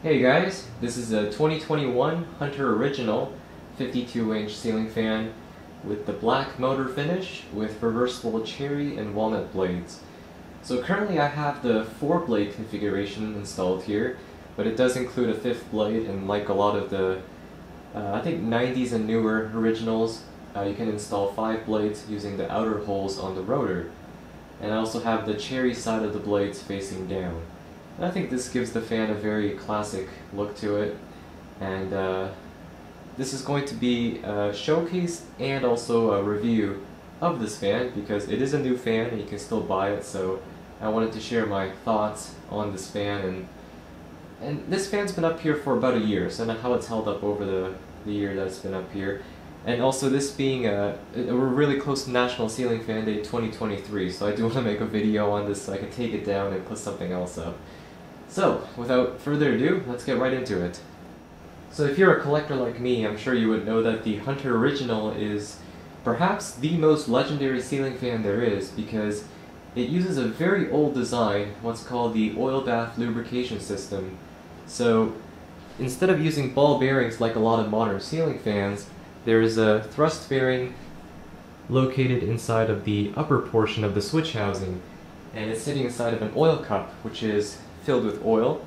Hey guys, this is a 2021 Hunter Original 52-inch ceiling fan with the black motor finish with reversible cherry and walnut blades. So currently I have the 4-blade configuration installed here, but it does include a 5th blade, and like a lot of the I think 90s and newer originals, you can install 5 blades using the outer holes on the rotor. And I also have the cherry side of the blades facing down. I think this gives the fan a very classic look to it, and this is going to be a showcase and also a review of this fan because it is a new fan and you can still buy it, so I wanted to share my thoughts on this fan. And this fan's been up here for about a year, so I know how it's held up over the year that it's been up here. And also this being we're really close to National Ceiling Fan Day 2023, so I do want to make a video on this so I can take it down and put something else up. So, without further ado, let's get right into it. So if you're a collector like me, I'm sure you would know that the Hunter Original is perhaps the most legendary ceiling fan there is because it uses a very old design, what's called the oil bath lubrication system. So instead of using ball bearings like a lot of modern ceiling fans, there is a thrust bearing located inside of the upper portion of the switch housing, and it's sitting inside of an oil cup, which is filled with oil,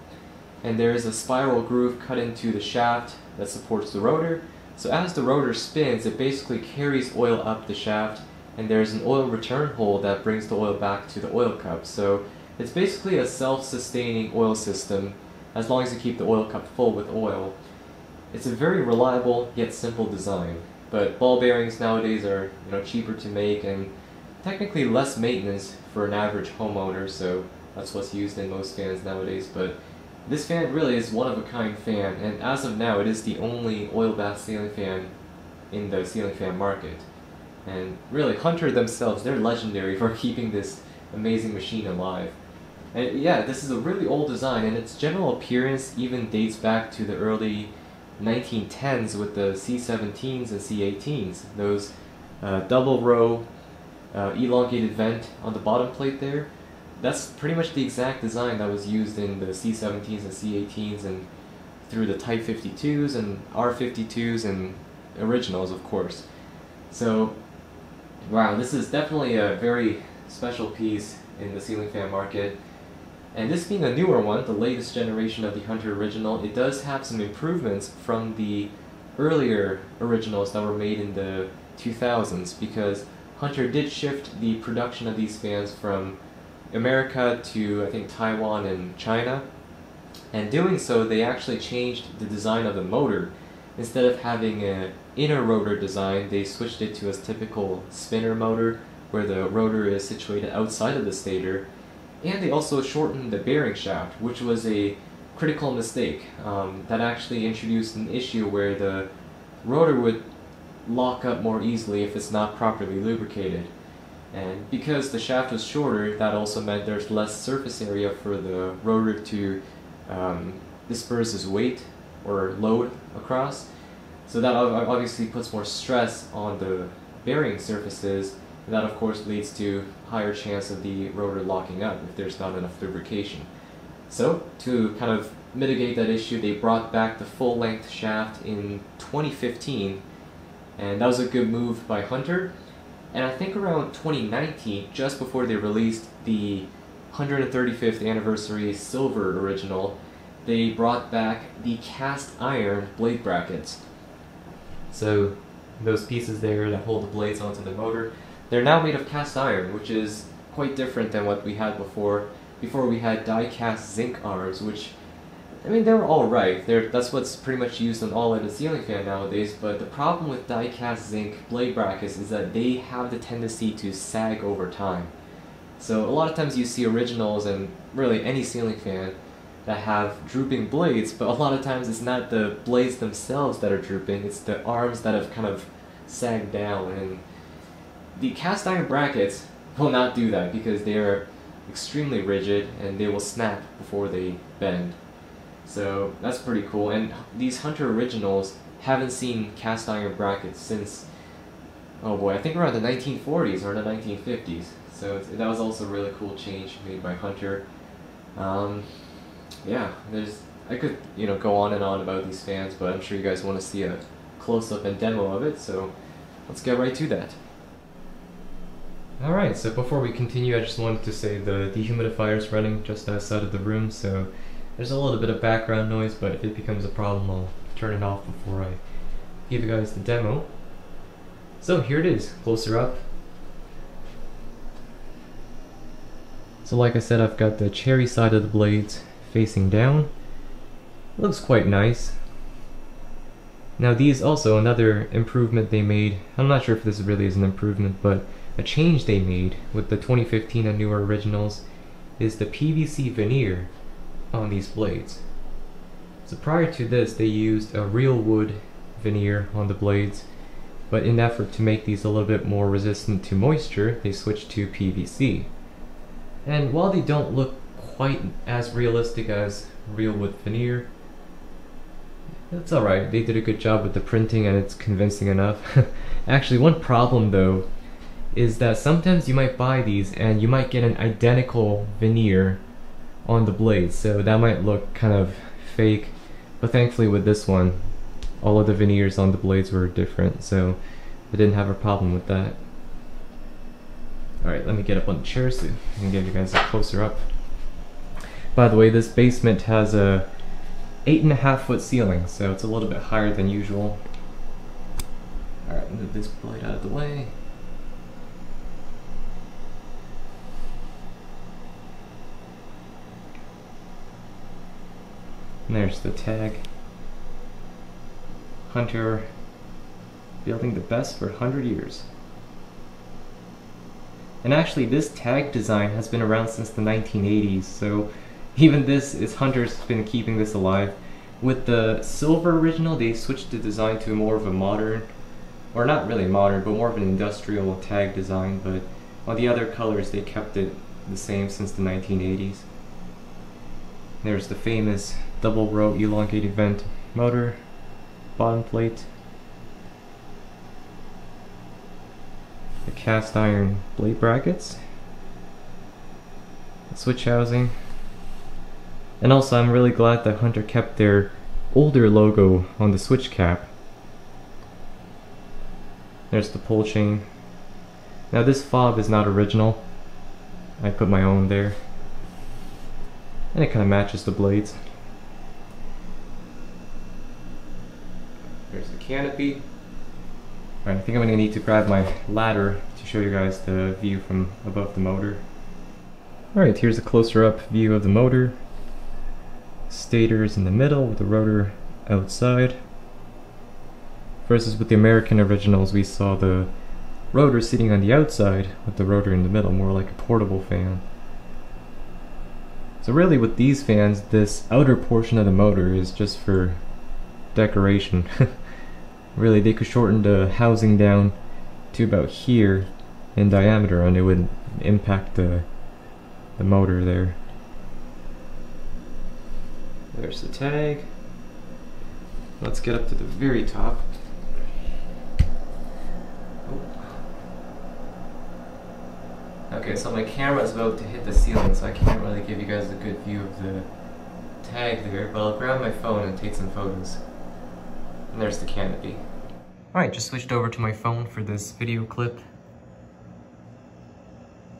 and there is a spiral groove cut into the shaft that supports the rotor. So as the rotor spins, it basically carries oil up the shaft, and there's an oil return hole that brings the oil back to the oil cup. So it's basically a self-sustaining oil system as long as you keep the oil cup full with oil. It's a very reliable yet simple design, but ball bearings nowadays are cheaper to make and technically less maintenance for an average homeowner, so that's what's used in most fans nowadays. But this fan really is one-of-a-kind fan, and as of now it is the only oil bath ceiling fan in the ceiling fan market. And really, Hunter themselves, they're legendary for keeping this amazing machine alive. And yeah, this is a really old design, and its general appearance even dates back to the early 1910s with the C17s and C18s. Those double row elongated vent on the bottom plate there. That's pretty much the exact design that was used in the C17s and C18s and through the Type 52s and R52s and originals, of course. So, wow, this is definitely a very special piece in the ceiling fan market. And this being a newer one, the latest generation of the Hunter Original, it does have some improvements from the earlier originals that were made in the 2000s, because Hunter did shift the production of these fans from America to, I think, Taiwan and China. And doing so, they actually changed the design of the motor. Instead of having an inner rotor design, they switched it to a typical spinner motor, where the rotor is situated outside of the stator. And they also shortened the bearing shaft, which was a critical mistake that actually introduced an issue where the rotor would lock up more easily if it's not properly lubricated. And because the shaft was shorter, that also meant there's less surface area for the rotor to disperse its weight or load across. So that obviously puts more stress on the bearing surfaces, and that of course leads to higher chance of the rotor locking up if there's not enough lubrication. So to kind of mitigate that issue, they brought back the full-length shaft in 2015, and that was a good move by Hunter. And I think around 2019, just before they released the 135th anniversary silver original, they brought back the cast iron blade brackets. So those pieces there that hold the blades onto the motor, they're now made of cast iron, which is quite different than what we had before. Before we had die-cast zinc arms, which, I mean, they were alright. That's what's pretty much used on all of the ceiling fan nowadays, but the problem with die-cast zinc blade brackets is that they have the tendency to sag over time. So a lot of times you see originals and really any ceiling fan that have drooping blades, but a lot of times it's not the blades themselves that are drooping, it's the arms that have kind of sagged down. And the cast iron brackets will not do that because they are extremely rigid and they will snap before they bend. So that's pretty cool, and these Hunter Originals haven't seen cast iron brackets since, oh boy, I think around the 1940s or the 1950s. So that was also a really cool change made by Hunter. Yeah, there's I could, go on and on about these fans, but I'm sure you guys want to see a close-up and demo of it, so let's get right to that. Alright, so before we continue, I just wanted to say the dehumidifier is running just outside of the room, so there's a little bit of background noise, but if it becomes a problem, I'll turn it off before I give you guys the demo. So here it is, closer up. So like I said, I've got the cherry side of the blades facing down. It looks quite nice. Now these also, another improvement they made, I'm not sure if this really is an improvement, but a change they made with the 2015 and newer originals is the PVC veneer on these blades. So prior to this, they used a real wood veneer on the blades, but in an effort to make these a little bit more resistant to moisture, they switched to PVC. And while they don't look quite as realistic as real wood veneer, that's alright. They did a good job with the printing and it's convincing enough. Actually, one problem though is that sometimes you might buy these and you might get an identical veneer on the blades, so that might look kind of fake, but thankfully with this one all of the veneers on the blades were different, so I didn't have a problem with that. Alright, let me get up on the chair so I can give you guys a closer up. By the way, this basement has a 8.5-foot ceiling, so it's a little bit higher than usual. Alright, move this blade out of the way. And there's the tag. Hunter, building the best for 100 years. And actually this tag design has been around since the 1980s, so even this is Hunter's been keeping this alive. With the silver original, they switched the design to more of a modern, or not really modern, but more of an industrial tag design, but on the other colors they kept it the same since the 1980s. There's the famous double row elongated vent motor, bottom plate, the cast iron blade brackets, the switch housing, and also I'm really glad that Hunter kept their older logo on the switch cap. There's the pull chain. Now this fob is not original, I put my own there, and it kind of matches the blades. There's the canopy. Alright, I think I'm going to need to grab my ladder to show you guys the view from above the motor. Alright, here's a closer up view of the motor. Stator's in the middle with the rotor outside. Versus with the American originals, we saw the rotor sitting on the outside with the rotor in the middle, more like a portable fan. So really with these fans, this outer portion of the motor is just for decoration. Really, they could shorten the housing down to about here in diameter and it would impact the motor there. There's the tag. Let's get up to the very top. Okay, so my camera's about to hit the ceiling, so I can't really give you guys a good view of the tag there, but I'll grab my phone and take some photos. And there's the canopy. Alright, just switched over to my phone for this video clip.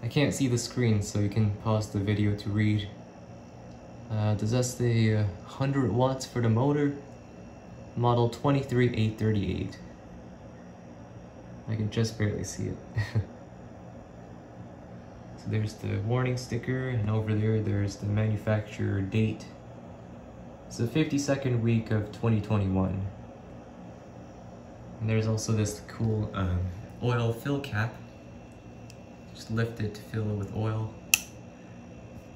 I can't see the screen, so you can pause the video to read. Does that say 100 watts for the motor? Model 23838. I can just barely see it. So there's the warning sticker, and over there there's the manufacturer date. It's the 52nd week of 2021. And there's also this cool oil fill cap. Just lift it to fill it with oil.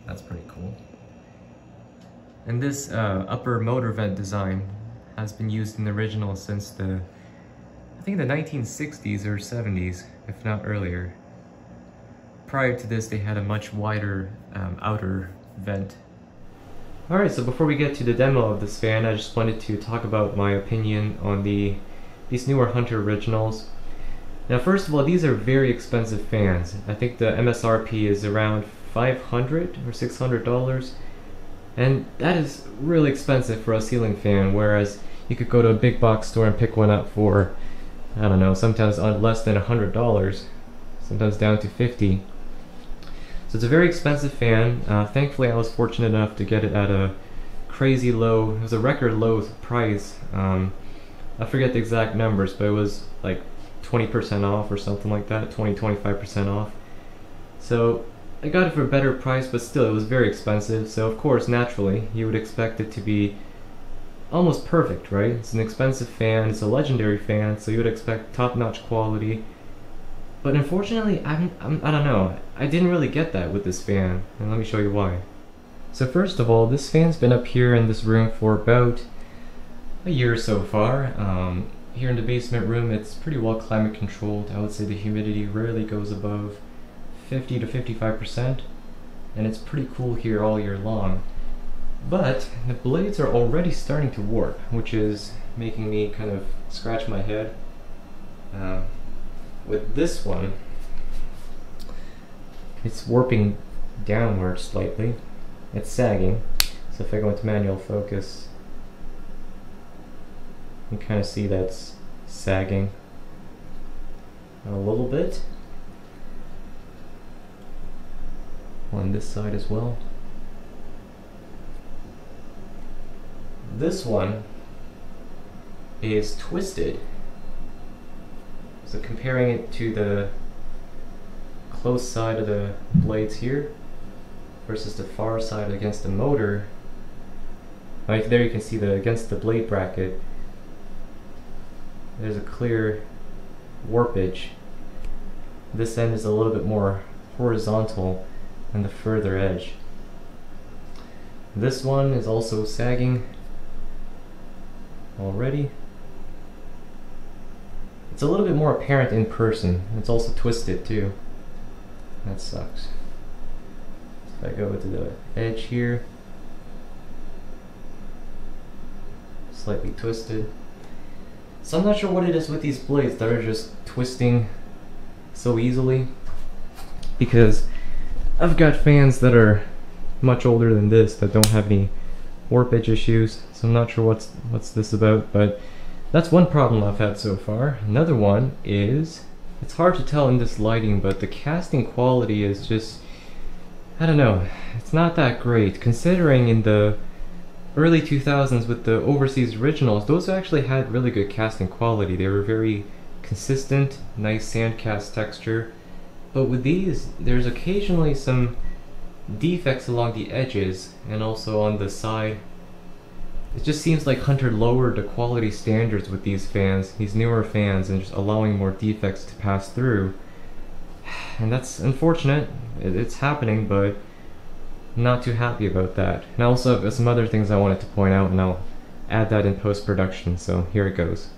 That's pretty cool. And this upper motor vent design has been used in the original since I think the 1960s or 70s, if not earlier. Prior to this, they had a much wider outer vent. Alright, so before we get to the demo of this fan, I just wanted to talk about my opinion on these newer Hunter originals. Now first of all, these are very expensive fans. I think the MSRP is around $500 or $600. And that is really expensive for a ceiling fan, whereas you could go to a big box store and pick one up for, I don't know, sometimes less than $100, sometimes down to $50. So it's a very expensive fan. Thankfully I was fortunate enough to get it at a crazy low, it was a record low price. I forget the exact numbers, but it was like 20% off or something like that, 20-25% off. So I got it for a better price, but still it was very expensive. So of course, naturally, you would expect it to be almost perfect, right? It's an expensive fan, it's a legendary fan, so you would expect top-notch quality. But unfortunately, I don't know, I didn't really get that with this fan, and let me show you why. So first of all, this fan's been up here in this room for about a year so far. Here in the basement room, it's pretty well climate controlled. I would say the humidity rarely goes above 50 to 55%, and it's pretty cool here all year long. But the blades are already starting to warp, which is making me kind of scratch my head. With this one, it's warping downward slightly. It's sagging, so if I go into manual focus, you can kind of see that's sagging a little bit. On this side as well. This one is twisted. So comparing it to the close side of the blades here versus the far side against the motor, right there you can see that against the blade bracket there's a clear warpage. This end is a little bit more horizontal than the further edge. This one is also sagging already. It's a little bit more apparent in person. It's also twisted too. That sucks. If I go to the edge here, slightly twisted. So I'm not sure what it is with these blades that are just twisting so easily, because I've got fans that are much older than this that don't have any warpage issues, so I'm not sure what's this about, but that's one problem I've had so far. Another one is, it's hard to tell in this lighting, but the casting quality is just, I don't know, it's not that great, considering in the early 2000s with the overseas originals, those actually had really good casting quality. They were very consistent, nice sand cast texture. But with these, there's occasionally some defects along the edges and also on the side. It just seems like Hunter lowered the quality standards with these fans, these newer fans, and just allowing more defects to pass through. And that's unfortunate. It's happening, but I'm not too happy about that. And I also have some other things I wanted to point out, and I'll add that in post-production, so here it goes.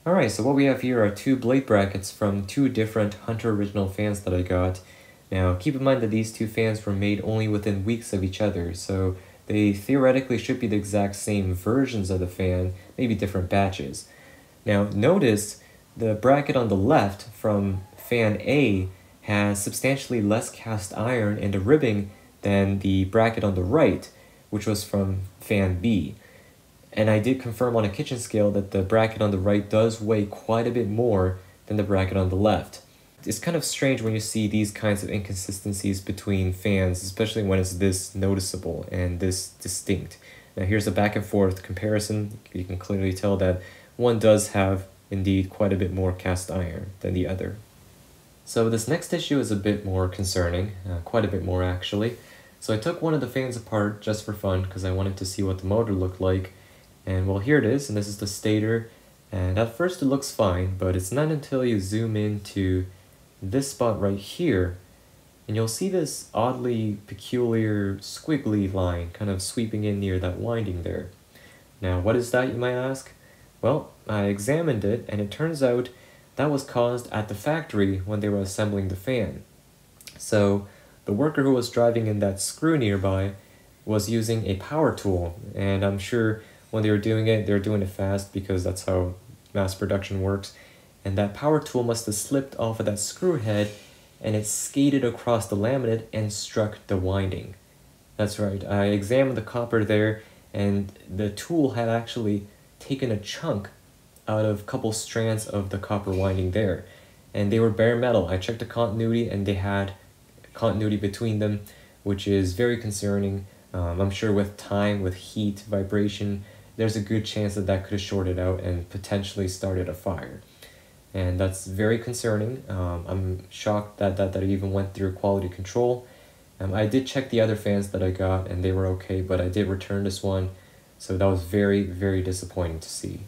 Alright, so what we have here are two blade brackets from two different Hunter original fans that I got. Now, keep in mind that these two fans were made only within weeks of each other, so they theoretically should be the exact same versions of the fan, maybe different batches. Now, notice the bracket on the left from fan A has substantially less cast iron and a ribbing than the bracket on the right, which was from fan B. And I did confirm on a kitchen scale that the bracket on the right does weigh quite a bit more than the bracket on the left. It's kind of strange when you see these kinds of inconsistencies between fans, especially when it's this noticeable and this distinct. Now here's a back and forth comparison. You can clearly tell that one does have indeed quite a bit more cast iron than the other. So this next issue is a bit more concerning, quite a bit more actually. So I took one of the fans apart just for fun because I wanted to see what the motor looked like. And well, here it is, and this is the stator, and at first it looks fine, but it's not until you zoom into this spot right here, and you'll see this oddly peculiar squiggly line kind of sweeping in near that winding there. Now, what is that, you might ask? Well, I examined it, and it turns out that was caused at the factory when they were assembling the fan. So, the worker who was driving in that screw nearby was using a power tool, and I'm sure when they were doing it fast because that's how mass production works. And that power tool must have slipped off of that screw head and it skated across the laminate and struck the winding. That's right. I examined the copper there, and the tool had actually taken a chunk out of a couple strands of the copper winding there. And they were bare metal. I checked the continuity, and they had continuity between them, which is very concerning. I'm sure with time, with heat, vibration, there's a good chance that that could have shorted out and potentially started a fire. And that's very concerning. I'm shocked that it even went through quality control. I did check the other fans that I got, and they were okay, but I did return this one, so that was very, very disappointing to see.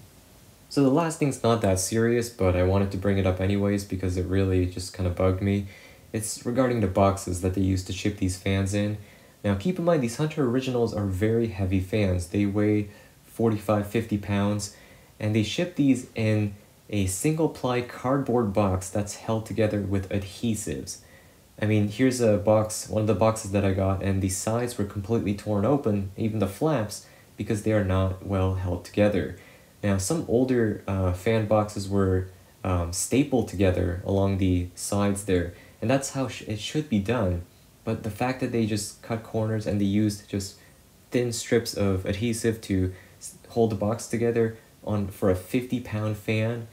So the last thing's not that serious, but I wanted to bring it up anyways because it really just kind of bugged me. It's regarding the boxes that they use to ship these fans in. Now keep in mind, these Hunter Originals are very heavy fans. They weigh 45-50 pounds, and they ship these in a single-ply cardboard box that's held together with adhesives. I mean, here's a box, one of the boxes that I got, and the sides were completely torn open, even the flaps, because they are not well held together. Now, some older fan boxes were stapled together along the sides there, and that's how it should be done. But the fact that they just cut corners and they used just thin strips of adhesive to hold the box together for a 50-pound fan,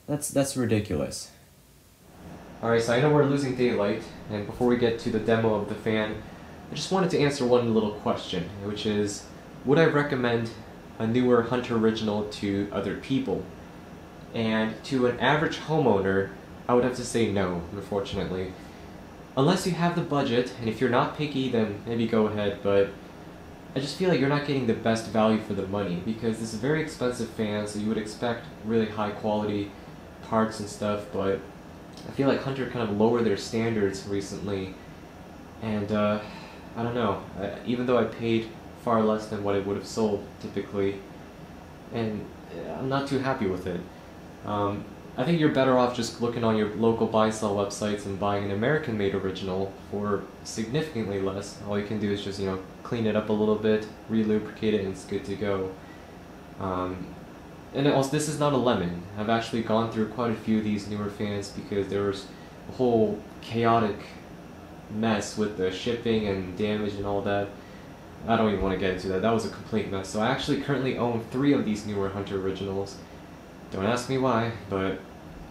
that's ridiculous. Alright, so I know we're losing daylight, and before we get to the demo of the fan, I just wanted to answer one little question, which is, would I recommend a newer Hunter Original to other people? And to an average homeowner, I would have to say no, unfortunately. Unless you have the budget, and if you're not picky, then maybe go ahead, but I just feel like you're not getting the best value for the money, because this is a very expensive fan, so you would expect really high quality parts and stuff, but I feel like Hunter kind of lowered their standards recently, and I don't know, even though I paid far less than what it would have sold typically, and I'm not too happy with it. I think you're better off just looking on your local buy-sell websites and buying an American-made original for significantly less. All you can do is just, clean it up a little bit, re-lubricate it, and it's good to go. And also, this is not a lemon. I've actually gone through quite a few of these newer fans because there was a whole chaotic mess with the shipping and damage and all that. I don't even want to get into that. That was a complete mess. So I actually currently own 3 of these newer Hunter Originals. Don't ask me why, but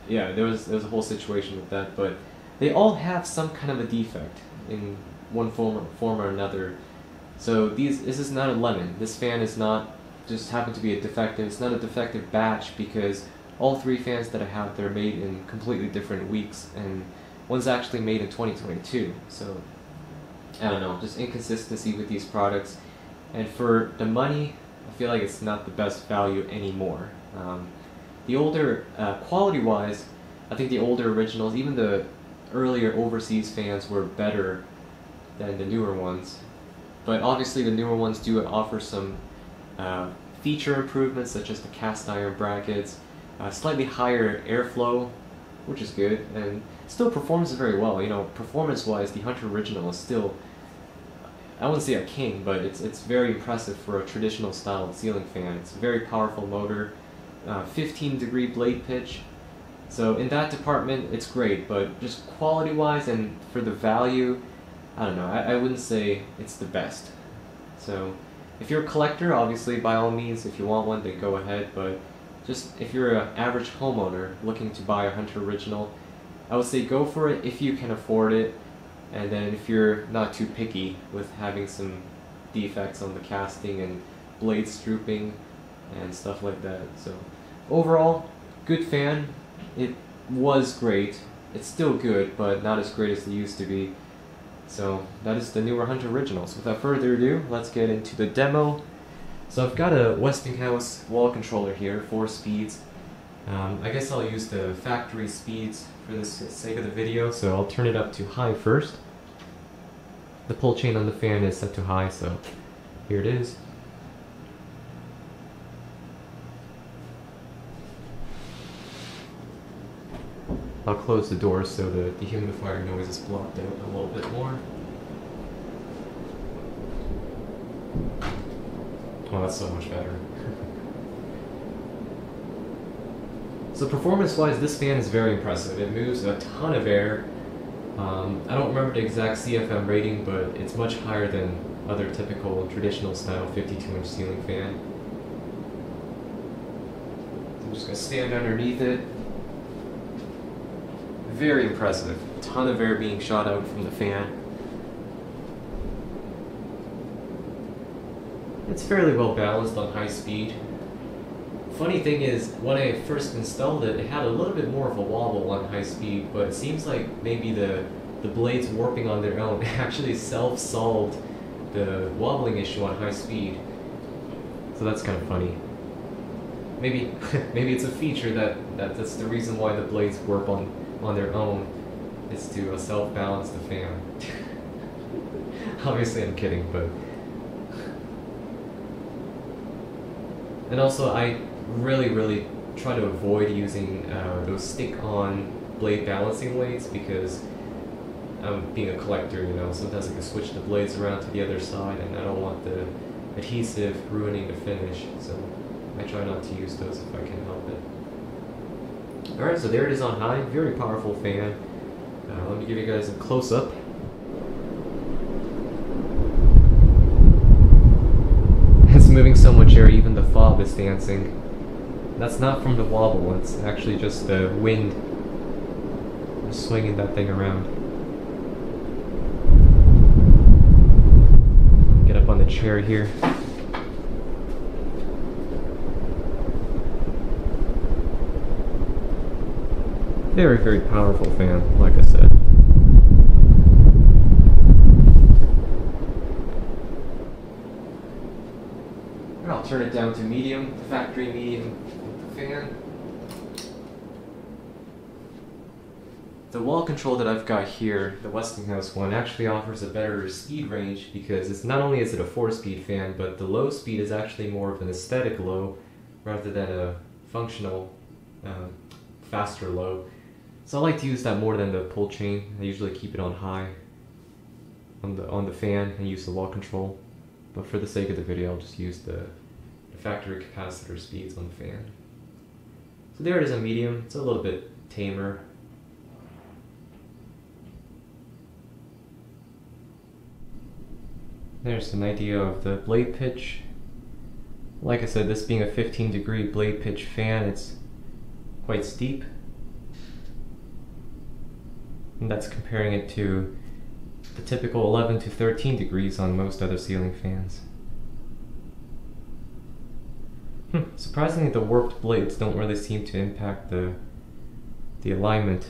yeah, there was a whole situation with that. But they all have some kind of a defect in one form or another. So this is not a lemon. This fan is not just happened to be a defective. It's not a defective batch because all 3 fans that I have, they're made in completely different weeks, and one's actually made in 2022. So I don't know, just inconsistency with these products. And for the money, I feel like it's not the best value anymore. The older, quality-wise, I think the older originals, even the earlier overseas fans, were better than the newer ones. But obviously the newer ones do offer some feature improvements, such as the cast iron brackets, slightly higher airflow, which is good, and still performs very well. Performance-wise, the Hunter Original is still, I wouldn't say a king, but it's very impressive for a traditional style ceiling fan. It's a very powerful motor, 15-degree blade pitch. So in that department, it's great, but just quality-wise and for the value, I don't know, I wouldn't say it's the best. So if you're a collector, obviously, by all means, if you want one, then go ahead, but just if you're an average homeowner looking to buy a Hunter Original, I would say go for it if you can afford it, and then if you're not too picky with having some defects on the casting and blades drooping and stuff like that. So overall, good fan. It was great. It's still good, but not as great as it used to be. So that is the newer Hunter Originals. Without further ado, let's get into the demo. So I've got a Westinghouse wall controller here, 4 speeds. I guess I'll use the factory speeds for the sake of the video, so I'll turn it up to high first. The pull chain on the fan is set to high, so here it is. I'll close the door so the dehumidifier noise is blocked out a little bit more. Oh, that's so much better. So performance-wise, this fan is very impressive. It moves a ton of air. I don't remember the exact CFM rating, but it's much higher than other typical traditional style 52-inch ceiling fan. I'm just gonna stand underneath it. Very impressive. A ton of air being shot out from the fan. It's fairly well balanced on high speed. Funny thing is, when I first installed it, it had a little bit more of a wobble on high speed, but it seems like maybe the blades warping on their own actually self-solved the wobbling issue on high speed. So that's kind of funny. Maybe maybe it's a feature that's the reason why the blades warp on their own, is to self-balance the fan. Obviously I'm kidding, but... And also I really try to avoid using those stick-on blade balancing weights, because I'm being a collector, you know, sometimes I can switch the blades around to the other side and I don't want the adhesive ruining the finish, so I try not to use those if I can help it. Alright, so there it is on high, very powerful fan. Let me give you guys a close-up. It's moving so much air, even the fob is dancing. That's not from the wobble, it's actually just the wind just swinging that thing around. Get up on the chair here. Very powerful fan, like I said. And I'll turn it down to medium, the factory medium with the fan. The wall control that I've got here, the Westinghouse one, actually offers a better speed range, because it's not only is it a 4-speed fan, but the low speed is actually more of an aesthetic low rather than a functional faster low. So I like to use that more than the pull chain. I usually keep it on high on the fan and use the wall control. But for the sake of the video, I'll just use the factory capacitor speeds on the fan. So there it is on medium. It's a little bit tamer. There's an idea of the blade pitch. Like I said, this being a 15-degree blade pitch fan, it's quite steep. And that's comparing it to the typical 11 to 13 degrees on most other ceiling fans. Surprisingly, the warped blades don't really seem to impact the alignment.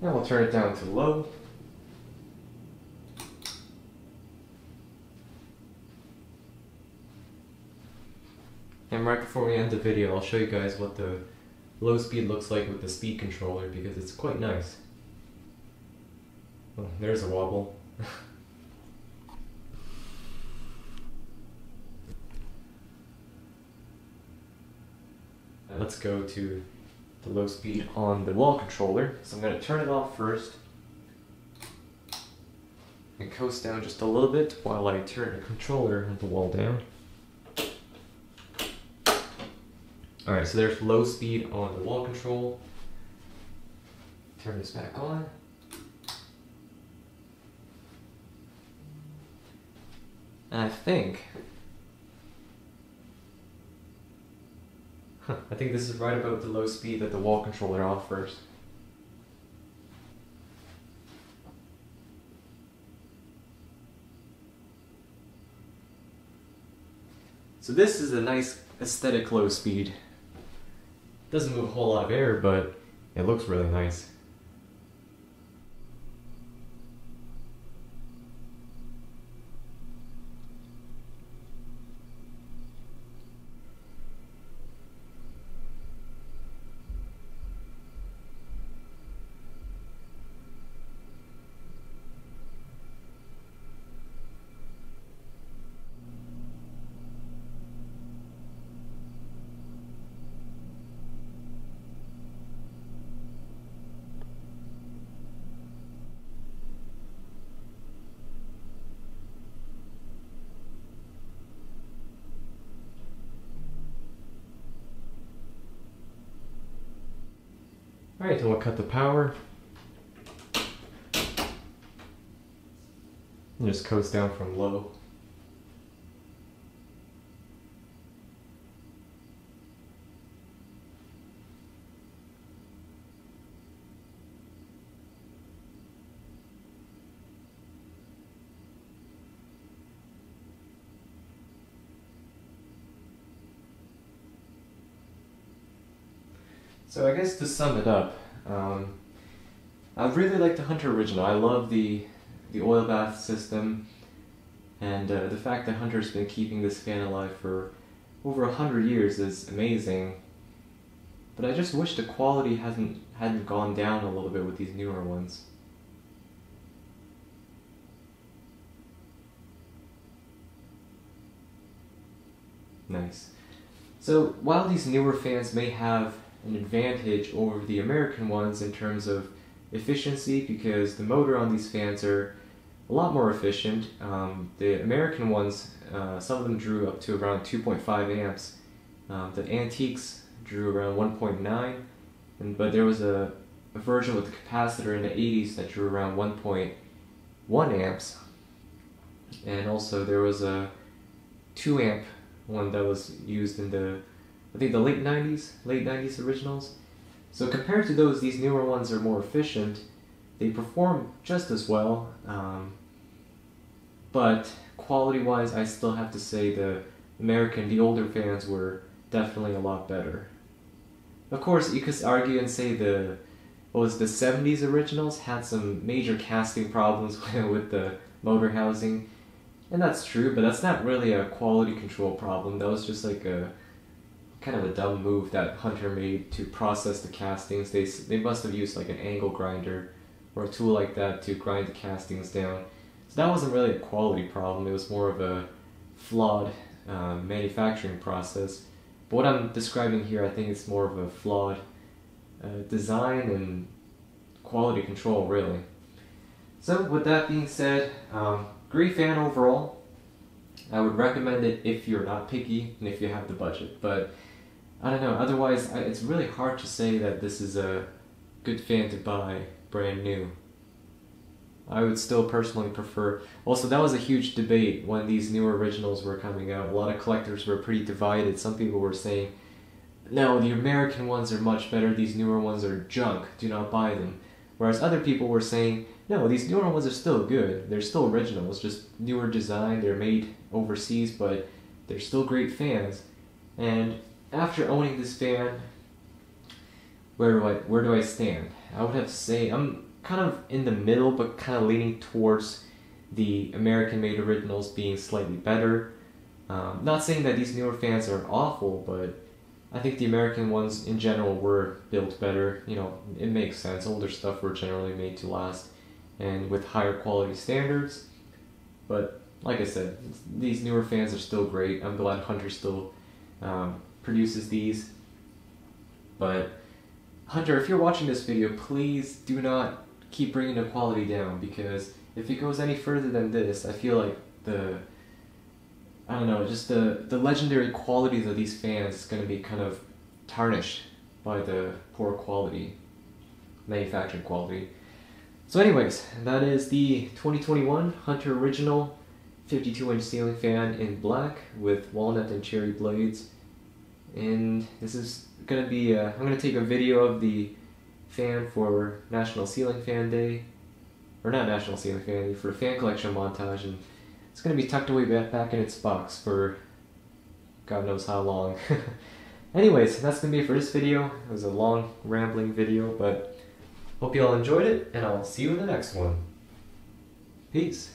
Now we'll turn it down to low. And right before we end the video, I'll show you guys what the low speed looks like with the speed controller, because it's quite nice. Oh, there's a wobble. Let's go to the low speed on the wall controller. So I'm going to turn it off first and coast down just a little bit while I turn the controller and the wall down. Alright, so there's low speed on the wall control. Turn this back on. And I think this is right about the low speed that the wall controller offers. So this is a nice aesthetic low speed. Doesn't move a whole lot of air, but it looks really nice. Alright, then we'll cut the power. And just coast down from low. So I guess to sum it up, I really like the Hunter original. I love the oil bath system, and the fact that Hunter's been keeping this fan alive for over 100 years is amazing. But I just wish the quality hadn't gone down a little bit with these newer ones. Nice. So while these newer fans may have an advantage over the American ones in terms of efficiency, because the motor on these fans are a lot more efficient. The American ones, some of them drew up to around 2.5 amps. The antiques drew around 1.9, but there was a version with the capacitor in the 80s that drew around 1.1 amps. And also there was a 2 amp one that was used in the, I think, the late 90s originals. So compared to those, these newer ones are more efficient. They perform just as well, but quality-wise, I still have to say the older fans were definitely a lot better. Of course, you could argue and say the 70s originals had some major casting problems with the motor housing, and that's true, but that's not really a quality control problem. That was just like a kind of a dumb move that Hunter made to process the castings. They must have used like an angle grinder or a tool like that to grind the castings down. So that wasn't really a quality problem. It was more of a flawed manufacturing process. But what I'm describing here, I think it's more of a flawed design and quality control, really. So with that being said, great fan overall. I would recommend it if you're not picky and if you have the budget, but I don't know, otherwise it's really hard to say that this is a good fan to buy brand new. I would still personally prefer... Also, that was a huge debate when these newer originals were coming out. A lot of collectors were pretty divided. Some people were saying, no, the American ones are much better, these newer ones are junk, do not buy them. Whereas other people were saying, no, these newer ones are still good, they're still originals, just newer design, they're made overseas, but they're still great fans. And after owning this fan, where do I stand? I would have to say I'm kind of in the middle, but kind of leaning towards the American-made originals being slightly better. Not saying that these newer fans are awful, but I think the American ones in general were built better. You know, it makes sense. Older stuff were generally made to last and with higher quality standards. But like I said, these newer fans are still great. I'm glad Hunter still produces these. But Hunter, if you're watching this video, please do not keep bringing the quality down, because if it goes any further than this, I feel like I don't know, just the legendary qualities of these fans is going to be kind of tarnished by the poor quality, manufacturing quality. So anyways, that is the 2021 Hunter Original 52-inch ceiling fan in black with walnut and cherry blades. And this is going to be, I'm going to take a video of the fan for National Ceiling Fan Day, or not National Ceiling Fan Day, for a fan collection montage, and it's going to be tucked away back in its box for God knows how long. Anyways, that's going to be it for this video. It was a long, rambling video, but hope you all enjoyed it, and I'll see you in the next one. Peace.